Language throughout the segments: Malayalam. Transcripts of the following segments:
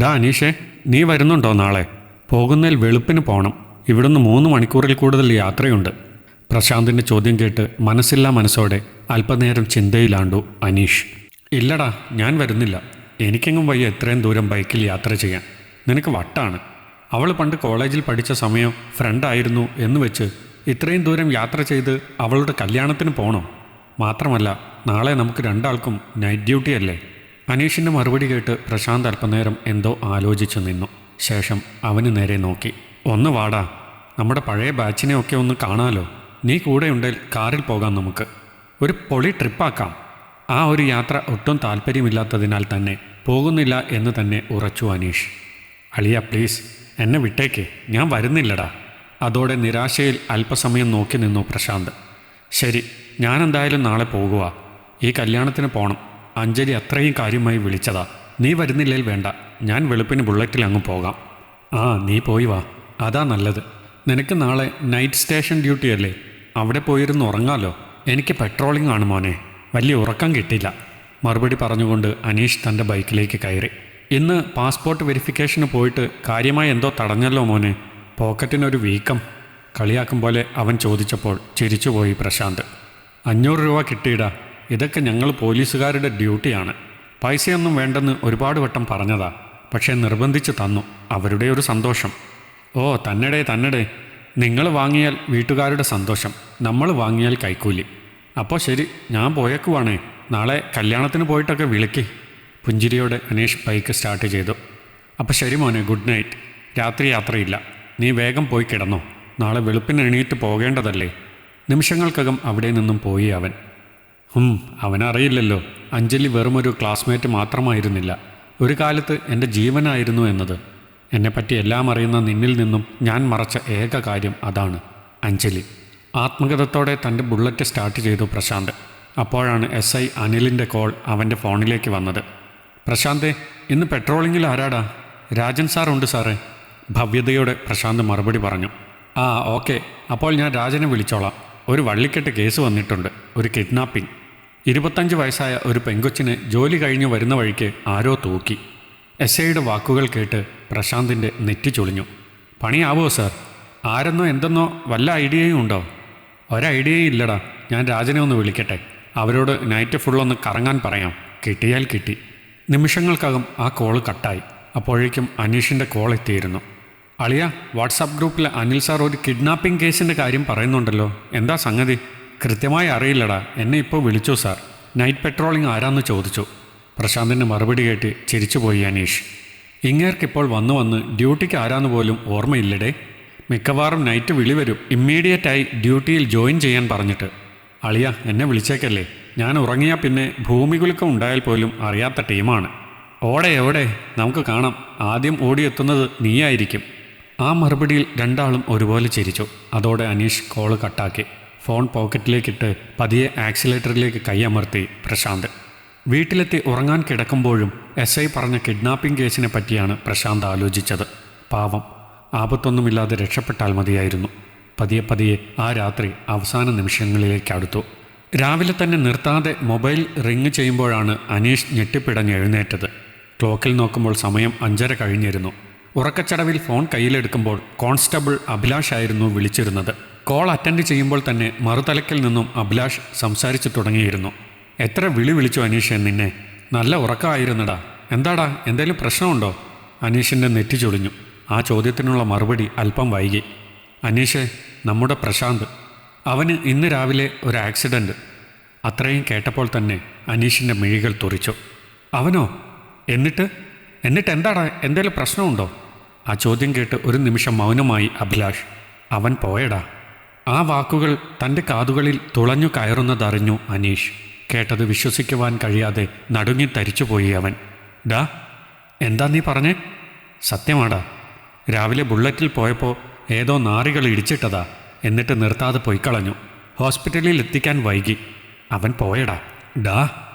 ഡാ അനീഷേ, നീ വരുന്നുണ്ടോ നാളെ? പോകുന്നതിൽ വെളുപ്പിന് പോകണം. ഇവിടുന്ന് 3 മണിക്കൂറിൽ കൂടുതൽ യാത്രയുണ്ട്. പ്രശാന്തിൻ്റെ ചോദ്യം കേട്ട് മനസ്സില്ലാ മനസ്സോടെ അല്പനേരം ചിന്തയിലാണ്ടു അനീഷ്. ഇല്ലടാ, ഞാൻ വരുന്നില്ല. എനിക്കെങ്ങും വയ്യ ഇത്രയും ദൂരം ബൈക്കിൽ യാത്ര ചെയ്യാൻ. നിനക്ക് വട്ടാണ്. അവൾ പണ്ട് കോളേജിൽ പഠിച്ച സമയം ഫ്രണ്ടായിരുന്നു എന്ന് വെച്ച് ഇത്രയും ദൂരം യാത്ര ചെയ്ത് അവളുടെ കല്യാണത്തിന് പോകണോ? മാത്രമല്ല, നാളെ നമുക്ക് രണ്ടാൾക്കും നൈറ്റ് ഡ്യൂട്ടി അല്ലേ? അനീഷിൻ്റെ മറുപടി കേട്ട് പ്രശാന്ത് അല്പനേരം എന്തോ ആലോചിച്ചു നിന്നു. ശേഷം അവന് നേരെ നോക്കി. ഒന്ന് വാടാ, നമ്മുടെ പഴയ ബാച്ചിനെയൊക്കെ ഒന്ന് കാണാലോ. നീ കൂടെയുണ്ടെങ്കിൽ കാറിൽ പോകാം. നമുക്ക് ഒരു പൊളി ട്രിപ്പാക്കാം. ആ ഒരു യാത്ര ഒട്ടും താല്പര്യമില്ലാത്തതിനാൽ തന്നെ പോകുന്നില്ല എന്ന് തന്നെ ഉറച്ചു അനീഷ്. അളിയ പ്ലീസ്, എന്നെ വിട്ടേക്ക്, ഞാൻ വരുന്നില്ലടാ. അതോടെ നിരാശയിൽ അല്പസമയം നോക്കി നിന്നു പ്രശാന്ത്. ശരി, ഞാനെന്തായാലും നാളെ പോകുക. ഈ കല്യാണത്തിന് പോകണം. അഞ്ജലി അത്രയും കാര്യമായി വിളിച്ചതാ. നീ വരുന്നില്ലേൽ വേണ്ട, ഞാൻ വെളുപ്പിന് ബുള്ളറ്റിൽ അങ്ങ് പോകാം. ആ, നീ പോയി വാ, അതാ നല്ലത്. നിനക്ക് നാളെ നൈറ്റ് സ്റ്റേഷൻ ഡ്യൂട്ടി അല്ലേ? അവിടെ പോയിരുന്ന് ഉറങ്ങാലോ. എനിക്ക് പെട്രോളിംഗ് ആണ് മോനെ, വലിയ ഉറക്കം കിട്ടില്ല. മറുപടി പറഞ്ഞുകൊണ്ട് അനീഷ് തൻ്റെ ബൈക്കിലേക്ക് കയറി. ഇന്ന് പാസ്പോർട്ട് വെരിഫിക്കേഷന് പോയിട്ട് കാര്യമായി എന്തോ തടഞ്ഞല്ലോ മോനെ. പോക്കറ്റിനൊരു വീക്കം. കളിയാക്കും പോലെ അവൻ ചോദിച്ചപ്പോൾ ചിരിച്ചുപോയി പ്രശാന്ത്. 500 രൂപ കിട്ടിയിടാ. ഇതൊക്കെ ഞങ്ങൾ പോലീസുകാരുടെ ഡ്യൂട്ടിയാണ്. പൈസയൊന്നും വേണ്ടെന്ന് ഒരുപാട് വട്ടം പറഞ്ഞതാ, പക്ഷേ നിർബന്ധിച്ച് തന്നു. അവരുടെ ഒരു സന്തോഷം. ഓ തന്നെടേ, നിങ്ങൾ വാങ്ങിയാൽ വീട്ടുകാരുടെ സന്തോഷം, നമ്മൾ വാങ്ങിയാൽ കൈക്കൂലി. അപ്പോൾ ശരി, ഞാൻ പോയേക്കുവാണേ. നാളെ കല്യാണത്തിന് പോയിട്ടൊക്കെ വിളിക്ക്. പുഞ്ചിരിയോടെ അനീഷ് ബൈക്ക് സ്റ്റാർട്ട് ചെയ്തു. അപ്പോൾ ശരി മോനെ, ഗുഡ് നൈറ്റ്. രാത്രി യാത്രയില്ല. നീ വേഗം പോയി കിടന്നോ. നാളെ വെളുപ്പിന് എണീറ്റ് പോകേണ്ടതല്ലേ? നിമിഷങ്ങൾക്കകം അവിടെ നിന്നും പോയി അവൻ. അവനറിയില്ലല്ലോ, അഞ്ജലി വെറുമൊരു ക്ലാസ്മേറ്റ് മാത്രമായിരുന്നില്ല, ഒരു കാലത്ത് എൻ്റെ ജീവനായിരുന്നു എന്നത്. എന്നെപ്പറ്റി എല്ലാം അറിയുന്ന നിന്നിൽ നിന്നും ഞാൻ മറച്ച ഏക കാര്യം അതാണ്, അഞ്ജലി. ആത്മഗതത്തോടെ തൻ്റെ ബുള്ളറ്റ് സ്റ്റാർട്ട് ചെയ്തു പ്രശാന്ത്. അപ്പോഴാണ് SI അനിലിൻ്റെ കോൾ അവൻ്റെ ഫോണിലേക്ക് വന്നത്. പ്രശാന്തേ, ഇന്ന് പെട്രോളിങ്ങിൽ ആരാടാ? രാജൻ സാർ ഉണ്ട് സാറേ. ഭവ്യതയോടെ പ്രശാന്ത് മറുപടി പറഞ്ഞു. ആ ഓക്കെ, അപ്പോൾ ഞാൻ രാജനെ വിളിച്ചോളാം. ഒരു വള്ളിക്കെട്ട് കേസ് വന്നിട്ടുണ്ട്, ഒരു കിഡ്നാപ്പിംഗ്. 25 വയസ്സായ ഒരു പെങ്കൊച്ചിനെ ജോലി കഴിഞ്ഞ് വരുന്ന വഴിക്ക് ആരോ തൂക്കി. SIയുടെ വാക്കുകൾ കേട്ട് പ്രശാന്തിൻ്റെ നെറ്റി ചൊളിഞ്ഞു. പണിയാവോ സാർ? ആരെന്നോ എന്തെന്നോ വല്ല ഐഡിയയും ഉണ്ടോ? ഒരൈഡിയയും ഇല്ലടാ. ഞാൻ രാജനെ ഒന്ന് വിളിക്കട്ടെ, അവരോട് നൈറ്റ് ഫുള്ളൊന്ന് കറങ്ങാൻ പറയാം. കിട്ടിയാൽ കിട്ടി. നിമിഷങ്ങൾക്കകം ആ കോള് കട്ടായി. അപ്പോഴേക്കും അനീഷിൻ്റെ കോൾ എത്തിയിരുന്നു. അളിയ, വാട്സാപ്പ് ഗ്രൂപ്പിൽ അനിൽ സാർ ഒരു കിഡ്നാപ്പിംഗ് കേസിൻ്റെ കാര്യം പറയുന്നുണ്ടല്ലോ, എന്താ സംഗതി? കൃത്യമായി അറിയില്ലടാ, എന്നെ ഇപ്പോൾ വിളിച്ചു സാർ. നൈറ്റ് പെട്രോളിംഗ് ആരാന്ന് ചോദിച്ചു. പ്രശാന്തിൻ്റെ മറുപടി കേട്ട് ചിരിച്ചുപോയി അനീഷ്. ഇങ്ങേർക്കിപ്പോൾ വന്ന് ഡ്യൂട്ടിക്ക് ആരാന്ന് പോലും ഓർമ്മയില്ലടേ. മിക്കവാറും നൈറ്റ് വിളി വരും, ഇമ്മീഡിയറ്റായി ഡ്യൂട്ടിയിൽ ജോയിൻ ചെയ്യാൻ പറഞ്ഞിട്ട്. അളിയ, എന്നെ വിളിച്ചേക്കല്ലേ. ഞാൻ ഉറങ്ങിയാൽ പിന്നെ ഭൂമികുലുക്കം ഉണ്ടായാൽ പോലും അറിയാത്ത ടീമാണ്. ഓടെ നമുക്ക് കാണാം. ആദ്യം ഓടിയെത്തുന്നത് നീയായിരിക്കും. ആ മറുപടിയിൽ രണ്ടാളും ഒരുപോലെ ചിരിച്ചു. അതോടെ അനീഷ് കോള് കട്ടാക്കി. ഫോൺ പോക്കറ്റിലേക്കിട്ട് പതിയെ ആക്സിലേറ്ററിലേക്ക് കൈയമർത്തി പ്രശാന്ത്. വീട്ടിലെത്തി ഉറങ്ങാൻ കിടക്കുമ്പോഴും SI പറഞ്ഞ കിഡ്നാപ്പിംഗ് കേസിനെ പറ്റിയാണ് പ്രശാന്ത് ആലോചിച്ചത്. പാവം, ആപത്തൊന്നുമില്ലാതെ രക്ഷപ്പെട്ടാൽ മതിയായിരുന്നു. പതിയെ ആ രാത്രി അവസാന നിമിഷങ്ങളിലേക്ക് അടുത്തു. രാവിലെ തന്നെ നിർത്താതെ മൊബൈൽ റിങ് ചെയ്യുമ്പോഴാണ് അനീഷ് ഞെട്ടിപ്പിടഞ്ഞ് എഴുന്നേറ്റത്. ക്ലോക്കിൽ നോക്കുമ്പോൾ സമയം 5:30 കഴിഞ്ഞിരുന്നു. ഉറക്കച്ചടവിൽ ഫോൺ കയ്യിലെടുക്കുമ്പോൾ കോൺസ്റ്റബിൾ അഭിലാഷ് ആയിരുന്നു വിളിച്ചിരുന്നത്. കോൾ അറ്റൻഡ് ചെയ്യുമ്പോൾ തന്നെ മറുതലക്കിൽ നിന്നും അഭിലാഷ് സംസാരിച്ചു തുടങ്ങിയിരുന്നു. എത്ര വിളിച്ചു അനീഷ് നിന്നെ? നല്ല ഉറക്കമായിരുന്നടാ. എന്താടാ, എന്തെങ്കിലും പ്രശ്നമുണ്ടോ? അനീഷിൻ്റെ നെറ്റി ചൊളിഞ്ഞു. ആ ചോദ്യത്തിനുള്ള മറുപടി അല്പം വൈകി. അനീഷേ, നമ്മുടെ പ്രശാന്ത്, അവന് ഇന്ന് രാവിലെ ഒരു ആക്സിഡൻറ്റ്. അത്രയും കേട്ടപ്പോൾ തന്നെ അനീഷിൻ്റെ മിഴികൾ തുറിച്ചു. അവനോ? എന്നിട്ട് എന്താടാ, എന്തെങ്കിലും പ്രശ്നമുണ്ടോ? ആ ചോദ്യം കേട്ട് ഒരു നിമിഷം മൗനമായി അഭിലാഷ്. അവൻ പോയടാ. ആ വാക്കുകൾ തൻ്റെ കാതുകളിൽ തുളഞ്ഞു കയറുന്നതറിഞ്ഞു അനീഷ്. കേട്ടത് വിശ്വസിക്കുവാൻ കഴിയാതെ നടുങ്ങി തരിച്ചുപോയി അവൻ. ഡാ, എന്താ നീ പറഞ്ഞേ? സത്യമാടാ. രാവിലെ ബുള്ളറ്റിൽ പോയപ്പോൾ ഏതോ നാറികൾ ഇടിച്ചിട്ടതാ. എന്നിട്ട് നിർത്താതെ പൊയ്ക്കളഞ്ഞു. ഹോസ്പിറ്റലിൽ എത്തിക്കാൻ വൈകി. അവൻ പോയടാ. ഡാ.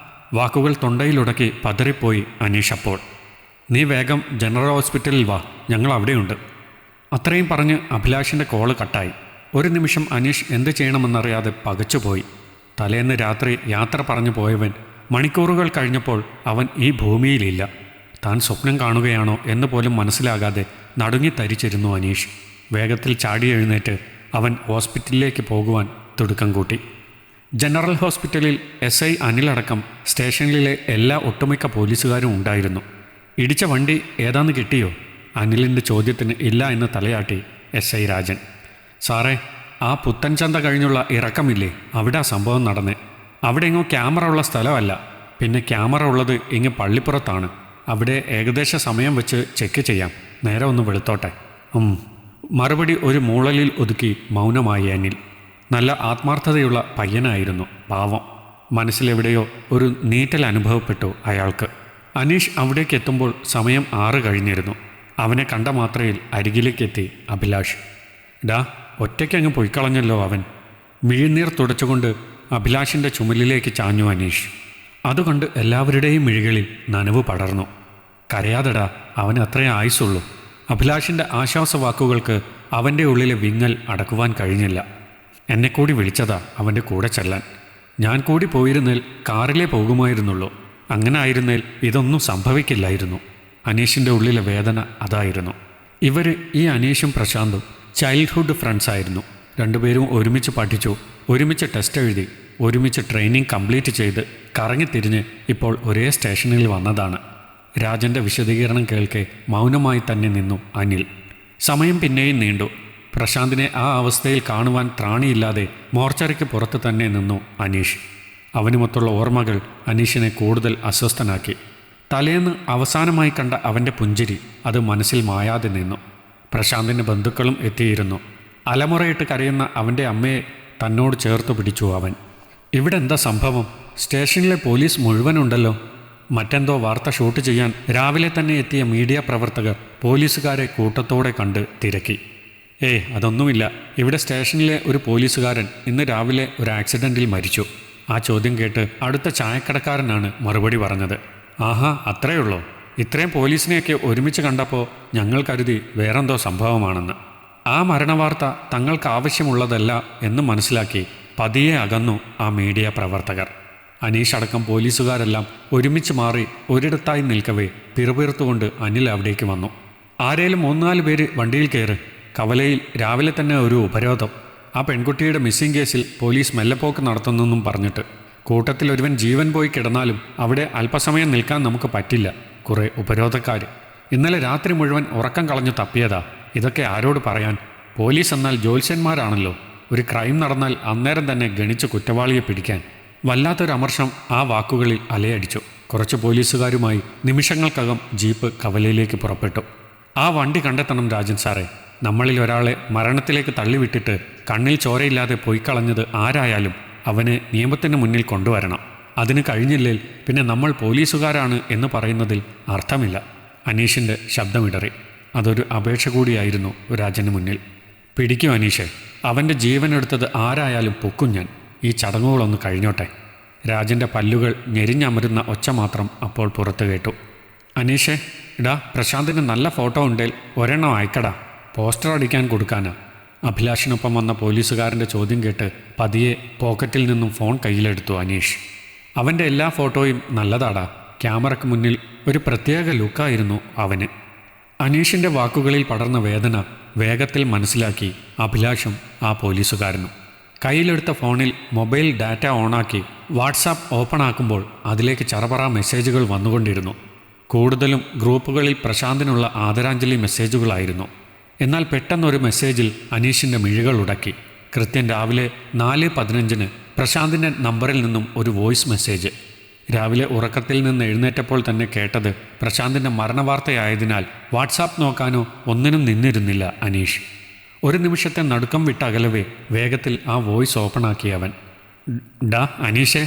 വാക്കുകൾ തൊണ്ടയിലുടക്കി പതറിപ്പോയി അനീഷ്. അപ്പോൾ നീ വേഗം ജനറൽ ഹോസ്പിറ്റലിൽ വാ, ഞങ്ങൾ അവിടെയുണ്ട്. അത്രയും പറഞ്ഞ് അഭിലാഷിൻ്റെ കോള് കട്ടായി. ഒരു നിമിഷം അനീഷ് എന്ത് ചെയ്യണമെന്നറിയാതെ പകച്ചുപോയി. തലേന്ന് രാത്രി യാത്ര പറഞ്ഞു പോയവൻ മണിക്കൂറുകൾ കഴിഞ്ഞപ്പോൾ അവൻ ഈ ഭൂമിയിലില്ല. താൻ സ്വപ്നം കാണുകയാണോ എന്ന് പോലും മനസ്സിലാകാതെ നടുങ്ങിത്തരിച്ചിരുന്നു അനീഷ്. വേഗത്തിൽ ചാടി എഴുന്നേറ്റ് അവൻ ഹോസ്പിറ്റലിലേക്ക് പോകുവാൻ തിടുക്കം കൂട്ടി. ജനറൽ ഹോസ്പിറ്റലിൽ SI അനിലടക്കം സ്റ്റേഷനിലെ എല്ലാ ഒട്ടുമിക്ക പോലീസുകാരും ഉണ്ടായിരുന്നു. ഇടിച്ച വണ്ടി ഏതാന്ന് കിട്ടിയോ? അനിലിൻ്റെ ചോദ്യത്തിന് ഇല്ല എന്ന് തലയാട്ടി SI രാജൻ. സാറേ, ആ പുത്തൻചന്ത കഴിഞ്ഞുള്ള ഇറക്കമില്ലേ, അവിടെ ആ സംഭവം നടന്നേ. അവിടെ എങ്ങോ ക്യാമറ ഉള്ള സ്ഥലമല്ല. പിന്നെ ക്യാമറ ഉള്ളത് ഇങ്ങ് പള്ളിപ്പുറത്താണ്. അവിടെ ഏകദേശ സമയം വെച്ച് ചെക്ക് ചെയ്യാം. നേരെ ഒന്ന് വെളുത്തോട്ടെ. മറുപടി ഒരു മൂളലിൽ ഒതുക്കി മൗനമായി അനിൽ. നല്ല ആത്മാർത്ഥതയുള്ള പയ്യനായിരുന്നു, പാവം. മനസ്സിലെവിടെയോ ഒരു നീറ്റൽ അനുഭവപ്പെട്ടു അയാൾക്ക്. അനീഷ് അവിടേക്ക് എത്തുമ്പോൾ സമയം 6 കഴിഞ്ഞിരുന്നു. അവനെ കണ്ട മാത്രയിൽ അരികിലേക്കെത്തി അഭിലാഷ്. ഡാ, ഒറ്റയ്ക്കങ്ങ് പൊയ്ക്കളഞ്ഞല്ലോ അവൻ. മിഴിനീർ തുടച്ചുകൊണ്ട് അഭിലാഷിൻ്റെ ചുമലിലേക്ക് ചാഞ്ഞു അനീഷ്. അതുകൊണ്ട് എല്ലാവരുടെയും മിഴികളിൽ നനവ് പടർന്നു. കരയാതെടാ, അവന് അത്രേ ആയുസുള്ളൂ. അഭിലാഷിൻ്റെ ആശ്വാസവാക്കുകൾക്ക് അവൻ്റെ ഉള്ളിലെ വിങ്ങൽ അടക്കുവാൻ കഴിഞ്ഞില്ല. എന്നെ കൂടി വിളിച്ചതാ അവൻ്റെ കൂടെ ചെല്ലാൻ. ഞാൻ കൂടി പോയിരുന്നേൽ കാറിലേ പോകുമായിരുന്നുള്ളൂ. അങ്ങനെ ആയിരുന്നേൽ ഇതൊന്നും സംഭവിക്കില്ലായിരുന്നു. അനീഷിൻ്റെ ഉള്ളിലെ വേദന അതായിരുന്നു. ഈ അനീഷും പ്രശാന്തും ചൈൽഡ്ഹുഡ് ഫ്രണ്ട്സായിരുന്നു. രണ്ടുപേരും ഒരുമിച്ച് പഠിച്ചു, ഒരുമിച്ച് ടെസ്റ്റ് എഴുതി, ഒരുമിച്ച് ട്രെയിനിങ് കംപ്ലീറ്റ് ചെയ്ത് കറങ്ങിത്തിരിഞ്ഞ് ഇപ്പോൾ ഒരേ സ്റ്റേഷനിൽ വന്നതാണ്. രാജൻ്റെ വിശദീകരണം കേൾക്കെ മൗനമായി തന്നെ നിന്നു അനിൽ. സമയം പിന്നെയും നീണ്ടു. പ്രശാന്തിനെ ആ അവസ്ഥയിൽ കാണുവാൻ ത്രാണിയില്ലാതെ മോർച്ചറിക്ക് പുറത്ത് തന്നെ നിന്നു അനീഷ്. അവനുമൊത്തുള്ള ഓർമ്മകൾ അനീഷിനെ കൂടുതൽ അസ്വസ്ഥനാക്കി. തലേന്ന് അവസാനമായി കണ്ട അവൻ്റെ പുഞ്ചിരി അത് മനസ്സിൽ മായാതെ നിന്നു. പ്രശാന്തിൻ്റെ ബന്ധുക്കളും എത്തിയിരുന്നു. അലമുറയിട്ട് കരയുന്ന അവൻ്റെ അമ്മയെ തന്നോട് ചേർത്ത് പിടിച്ചു അവൻ. ഇവിടെ എന്താ സംഭവം? സ്റ്റേഷനിലെ പോലീസ് മുഴുവനുണ്ടല്ലോ. മറ്റെന്തോ വാർത്ത ഷൂട്ട് ചെയ്യാൻ രാവിലെ തന്നെ എത്തിയ മീഡിയ പ്രവർത്തകർ പോലീസുകാരെ കൂട്ടത്തോടെ കണ്ട് തിരക്കി. അതൊന്നുമില്ല. ഇവിടെ സ്റ്റേഷനിലെ ഒരു പോലീസുകാരൻ ഇന്ന് രാവിലെ ഒരു ആക്സിഡൻറ്റിൽ മരിച്ചു. ആ ചോദ്യം കേട്ട് അടുത്ത ചായക്കടക്കാരനാണ് മറുപടി പറഞ്ഞത്. ആഹാ, അത്രയുള്ളോ? ഇത്രയും പോലീസിനെയൊക്കെ ഒരുമിച്ച് കണ്ടപ്പോൾ ഞങ്ങൾ കരുതി വേറെന്തോ സംഭവമാണെന്ന്. ആ മരണവാർത്ത തങ്ങൾക്ക് ആവശ്യമുള്ളതല്ല എന്ന് മനസ്സിലാക്കി പതിയെ അകന്നു ആ മീഡിയ പ്രവർത്തകർ. അനീഷ് അടക്കം പോലീസുകാരെല്ലാം ഒരുമിച്ച് മാറി ഒരിടത്തായി നിൽക്കവേ പിറുപിറുത്തുകൊണ്ട് അനിൽ അവിടേക്ക് വന്നു. ആരേലും 3-4 പേര് വണ്ടിയിൽ കയറ്. കവലയിൽ രാവിലെ തന്നെ ഒരു ഉപരോധം. ആ പെൺകുട്ടിയുടെ മിസ്സിംഗ് കേസിൽ പോലീസ് മെല്ലെപ്പോക്ക് നടത്തുന്നെന്നും പറഞ്ഞിട്ട്. കൂട്ടത്തിൽ ഒരുവൻ ജീവൻ പോയി കിടന്നാലും അവിടെ അല്പസമയം നിൽക്കാൻ നമുക്ക് പറ്റില്ല. കുറേ ഉപരോധക്കാർ. ഇന്നലെ രാത്രി മുഴുവൻ ഉറക്കം കളഞ്ഞു തപ്പിയതാ. ഇതൊക്കെ ആരോട് പറയാൻ? പോലീസ് എന്നാൽ ജ്യോത്സ്യന്മാരാണല്ലോ. ഒരു ക്രൈം നടന്നാൽ അന്നേരം തന്നെ ഗണിച്ച് കുറ്റവാളിയെ പിടിക്കാൻ. വല്ലാത്തൊരു അമർഷം ആ വാക്കുകളിൽ അലയടിച്ചു. കുറച്ച് പോലീസുകാരുമായി നിമിഷങ്ങൾക്കകം ജീപ്പ് കവലയിലേക്ക് പുറപ്പെട്ടു. ആ വണ്ടി കണ്ടെത്തണം രാജൻ സാറേ. നമ്മളിൽ ഒരാളെ മരണത്തിലേക്ക് തള്ളിവിട്ടിട്ട് കണ്ണിൽ ചോരയില്ലാതെ പൊയ്ക്കളഞ്ഞത് ആരായാലും അവനെ നിയമത്തിന് മുന്നിൽ കൊണ്ടുവരണം. അതിന് കഴിഞ്ഞില്ലേൽ പിന്നെ നമ്മൾ പോലീസുകാരാണ് എന്ന് പറയുന്നതിൽ അർത്ഥമില്ല. അനീഷിൻ്റെ ശബ്ദമിടറി. അതൊരു അപേക്ഷ കൂടിയായിരുന്നു രാജന് മുന്നിൽ. പിടിക്കും അനീഷേ, അവൻ്റെ ജീവനെടുത്തത് ആരായാലും പൊക്കും ഞാൻ. ഈ ചടങ്ങുകളൊന്ന് കഴിഞ്ഞോട്ടെ. രാജൻ്റെ പല്ലുകൾ ഞെരിഞ്ഞമരുന്ന ഒച്ച മാത്രം അപ്പോൾ പുറത്തു കേട്ടു. അനീഷേ, ഇടാ, പ്രശാന്തിന് നല്ല ഫോട്ടോ ഉണ്ടേൽ ഒരെണ്ണം അയക്കടാ. പോസ്റ്റർ അടിക്കാൻ കൊടുക്കാനാ. അഭിലാഷിനൊപ്പം വന്ന പോലീസുകാരൻ്റെ ചോദ്യം കേട്ട് പതിയെ പോക്കറ്റിൽ നിന്നും ഫോൺ കയ്യിലെടുത്തു അനീഷ്. അവൻ്റെ എല്ലാ ഫോട്ടോയും നല്ലതാടാ. ക്യാമറയ്ക്ക് മുന്നിൽ ഒരു പ്രത്യേക ലുക്കായിരുന്നു അവന്. അനീഷിൻ്റെ വാക്കുകളിൽ പടർന്ന വേദന വേഗത്തിൽ മനസ്സിലാക്കി അഭിലാഷും ആ പോലീസുകാരനും. കയ്യിലെടുത്ത ഫോണിൽ മൊബൈൽ ഡാറ്റ ഓണാക്കി വാട്സാപ്പ് ഓപ്പൺ ആക്കുമ്പോൾ അതിലേക്ക് ചറപറ മെസ്സേജുകൾ വന്നുകൊണ്ടിരുന്നു. കൂടുതലും ഗ്രൂപ്പുകളിൽ പ്രശാന്തിനുള്ള ആദരാഞ്ജലി മെസ്സേജുകളായിരുന്നു. എന്നാൽ പെട്ടെന്നൊരു മെസ്സേജിൽ അനീഷിൻ്റെ മിഴികൾ ഉടക്കി. കൃത്യം രാവിലെ 4:15 പ്രശാന്തിൻ്റെ നമ്പറിൽ നിന്നും ഒരു വോയിസ് മെസ്സേജ്. രാവിലെ ഉറക്കത്തിൽ നിന്ന് എഴുന്നേറ്റപ്പോൾ തന്നെ കേട്ടത് പ്രശാന്തിൻ്റെ മരണവാർത്തയായതിനാൽ വാട്സാപ്പ് നോക്കാനോ ഒന്നിനും നിന്നിരുന്നില്ല അനീഷ്. ഒരു നിമിഷത്തെ നടുക്കം വിട്ടകലവേ വേഗത്തിൽ ആ വോയിസ് ഓപ്പണാക്കി അവൻ. ഡാ അനീഷേ,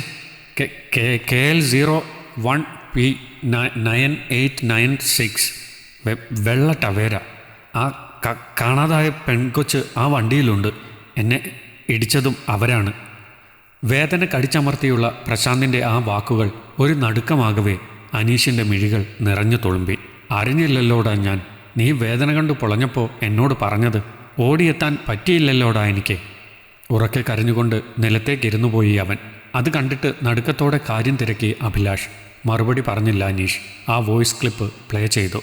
KL01P9896 വെള്ള ടവേര. ആ കാണാതായ പെൺകൊച്ച് ആ വണ്ടിയിലുണ്ട്. എന്നെ ഇടിച്ചതും അവരാണ്. വേദന കടിച്ചമർത്തിയുള്ള പ്രശാന്തിൻ്റെ ആ വാക്കുകൾ ഒരു നടുക്കമാകവേ അനീഷിൻ്റെ മിഴികൾ നിറഞ്ഞു തുളുമ്പി. അറിഞ്ഞില്ലല്ലോടാ ഞാൻ. നീ വേദന കണ്ടു പൊളഞ്ഞപ്പോൾ എന്നോട് പറഞ്ഞത്. ഓടിയെത്താൻ പറ്റിയില്ലല്ലോടാ എനിക്ക്. ഉറക്കെ കരഞ്ഞുകൊണ്ട് നിലത്തേക്കിരുന്നു പോയി അവൻ. അത് കണ്ടിട്ട് നടുക്കത്തോടെ കാര്യം തിരക്കി അഭിലാഷ്. മറുപടി പറഞ്ഞില്ല അനീഷ്. ആ വോയിസ് ക്ലിപ്പ് പ്ലേ ചെയ്തു.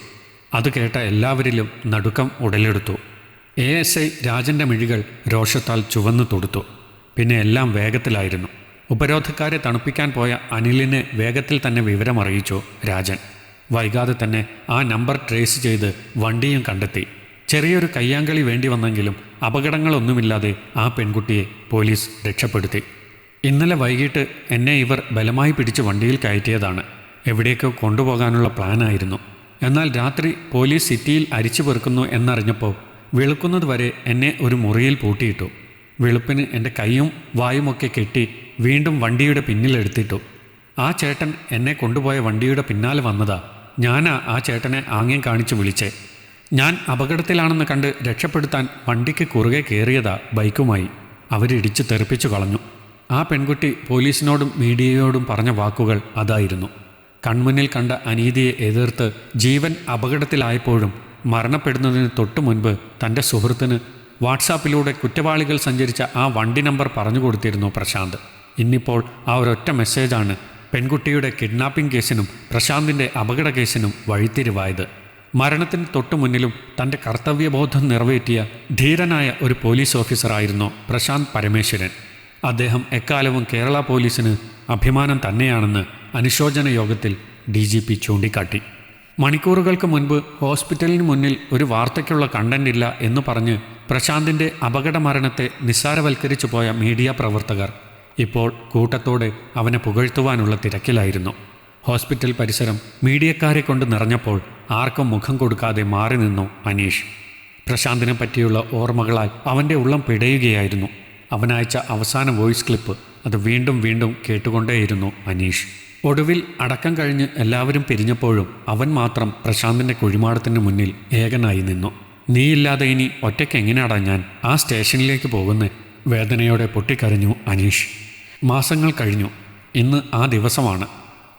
അത് കേട്ട എല്ലാവരിലും നടുക്കം ഉടലെടുത്തു. ASI രാജൻ്റെ മിഴികൾ രോഷത്താൽ ചുവന്നു തൊടുത്തു. പിന്നെ എല്ലാം വേഗത്തിലായിരുന്നു. ഉപരോധക്കാരെ തണുപ്പിക്കാൻ പോയ അനിലിനെ വേഗത്തിൽ തന്നെ വിവരമറിയിച്ചു രാജൻ. വൈകാതെ തന്നെ ആ നമ്പർ ട്രേസ് ചെയ്ത് വണ്ടിയും കണ്ടെത്തി. ചെറിയൊരു കയ്യാങ്കളി വേണ്ടി വന്നെങ്കിലും അപകടങ്ങളൊന്നുമില്ലാതെ ആ പെൺകുട്ടിയെ പോലീസ് രക്ഷപ്പെടുത്തി. ഇന്നലെ വൈകിട്ട് എന്നെ ഇവർ ബലമായി പിടിച്ച് വണ്ടിയിൽ കയറ്റിയതാണ്. എവിടേക്കോ കൊണ്ടുപോകാനുള്ള പ്ലാനായിരുന്നു. എന്നാൽ രാത്രി പോലീസ് സിറ്റിയിൽ അരിച്ചു പെറുക്കുന്നു എന്നറിഞ്ഞപ്പോൾ വെളുക്കുന്നത് വരെ എന്നെ ഒരു മുറിയിൽ പൂട്ടിയിട്ടു. വെളുപ്പിന് എൻ്റെ കൈയും വായുമൊക്കെ കെട്ടി വീണ്ടും വണ്ടിയുടെ പിന്നിലെടുത്തിട്ടു. ആ ചേട്ടൻ എന്നെ കൊണ്ടുപോയ വണ്ടിയുടെ പിന്നാലെ വന്നതാ. ഞാനാ ആ ചേട്ടനെ ആംഗ്യം കാണിച്ച് വിളിച്ചേ. ഞാൻ അപകടത്തിലാണെന്ന് കണ്ട് രക്ഷപ്പെടുത്താൻ വണ്ടിക്ക് കുറുകെ കയറിയതാ ബൈക്കുമായി. അവരിടിച്ച് തെറിപ്പിച്ചു കളഞ്ഞു. ആ പെൺകുട്ടി പോലീസിനോടും മീഡിയയോടും പറഞ്ഞ വാക്കുകൾ അതായിരുന്നു. കൺമുന്നിൽ കണ്ട അനീതിയെ എതിർത്ത് ജീവൻ അപകടത്തിലായപ്പോഴും മരണപ്പെടുന്നതിന് തൊട്ടു മുൻപ് തൻ്റെ സുഹൃത്തിന് വാട്സാപ്പിലൂടെ കുറ്റവാളികൾ സഞ്ചരിച്ച ആ വണ്ടി നമ്പർ പറഞ്ഞു കൊടുത്തിരുന്നു പ്രശാന്ത്. ഇന്നിപ്പോൾ ആ ഒരൊറ്റ മെസ്സേജാണ് പെൺകുട്ടിയുടെ കിഡ്നാപ്പിംഗ് കേസിനും പ്രശാന്തിൻ്റെ അപകട കേസിനും വഴിത്തിരിവായത്. മരണത്തിന് തൊട്ടു മുന്നിലും തൻ്റെ കർത്തവ്യബോധം നിറവേറ്റിയ ധീരനായ ഒരു പോലീസ് ഓഫീസറായിരുന്നു പ്രശാന്ത് പരമേശ്വരൻ. അദ്ദേഹം എക്കാലവും കേരള പോലീസിന് അഭിമാനം തന്നെയാണെന്ന് അനുശോചന യോഗത്തിൽ DGP ചൂണ്ടിക്കാട്ടി. മണിക്കൂറുകൾക്ക് മുൻപ് ഹോസ്പിറ്റലിന് മുന്നിൽ ഒരു വാർത്തയ്ക്കുള്ള കണ്ടന്റ് ഇല്ല എന്ന് പറഞ്ഞ് പ്രശാന്തിൻ്റെ അപകട മരണത്തെ നിസ്സാരവൽക്കരിച്ചു പോയ മീഡിയ പ്രവർത്തകർ ഇപ്പോൾ കൂട്ടത്തോടെ അവനെ പുകഴ്ത്തുവാനുള്ള തിരക്കിലായിരുന്നു. ഹോസ്പിറ്റൽ പരിസരം മീഡിയക്കാരെ കൊണ്ട് നിറഞ്ഞപ്പോൾ ആർക്കും മുഖം കൊടുക്കാതെ മാറി നിന്നു അനീഷ്. പ്രശാന്തിനെ പറ്റിയുള്ള ഓർമ്മകളാൽ അവൻ്റെ ഉള്ളം പിടയുകയായിരുന്നു. അവനയച്ച അവസാന വോയിസ് ക്ലിപ്പ് അത് വീണ്ടും വീണ്ടും കേട്ടുകൊണ്ടേയിരുന്നു അനീഷ്. ഒടുവിൽ അടക്കം കഴിഞ്ഞ് എല്ലാവരും പിരിഞ്ഞപ്പോഴും അവൻ മാത്രം പ്രശാന്തിൻ്റെ കുഴിമാടത്തിന് മുന്നിൽ ഏകനായി നിന്നു. നീയില്ലാതെ ഇനി ഒറ്റയ്ക്ക് എങ്ങനെയാടാ ഞാൻ ആ സ്റ്റേഷനിലേക്ക് പോകുന്നേ? വേദനയോടെ പൊട്ടിക്കരഞ്ഞു അനീഷ്. മാസങ്ങൾ കഴിഞ്ഞു. ഇന്ന് ആ ദിവസമാണ്.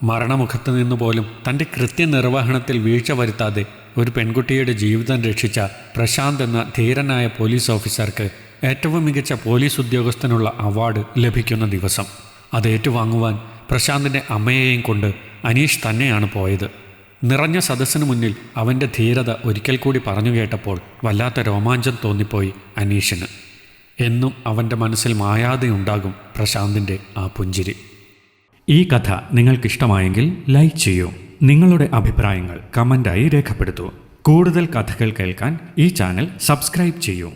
മരണമുഖത്ത് നിന്നുപോലും തൻ്റെ കൃത്യനിർവഹണത്തിൽ വീഴ്ച വരുത്താതെ ഒരു പെൺകുട്ടിയുടെ ജീവിതം രക്ഷിച്ച പ്രശാന്ത് എന്ന ധീരനായ പോലീസ് ഓഫീസർക്ക് ഏറ്റവും മികച്ച പോലീസ് ഉദ്യോഗസ്ഥനുള്ള അവാർഡ് ലഭിക്കുന്ന ദിവസം. അത് ഏറ്റുവാങ്ങുവാൻ പ്രശാന്തിൻ്റെ അമ്മയെയും കൊണ്ട് അനീഷ് തന്നെയാണ് പോയത്. നിറഞ്ഞ സദസ്സിന് മുന്നിൽ അവൻ്റെ ധീരത ഒരിക്കൽ കൂടി പറഞ്ഞു കേട്ടപ്പോൾ വല്ലാത്ത രോമാഞ്ചം തോന്നിപ്പോയി അനീഷിന്. എന്നും അവൻ്റെ മനസ്സിൽ മായാതെ ഉണ്ടാകും പ്രശാന്തിൻ്റെ ആ പുഞ്ചിരി. ഈ കഥ നിങ്ങൾക്കിഷ്ടമായെങ്കിൽ ലൈക്ക് ചെയ്യൂ. നിങ്ങളുടെ അഭിപ്രായങ്ങൾ കമൻ്റായി രേഖപ്പെടുത്തൂ. കൂടുതൽ കഥകൾ കേൾക്കാൻ ഈ ചാനൽ സബ്സ്ക്രൈബ് ചെയ്യൂ.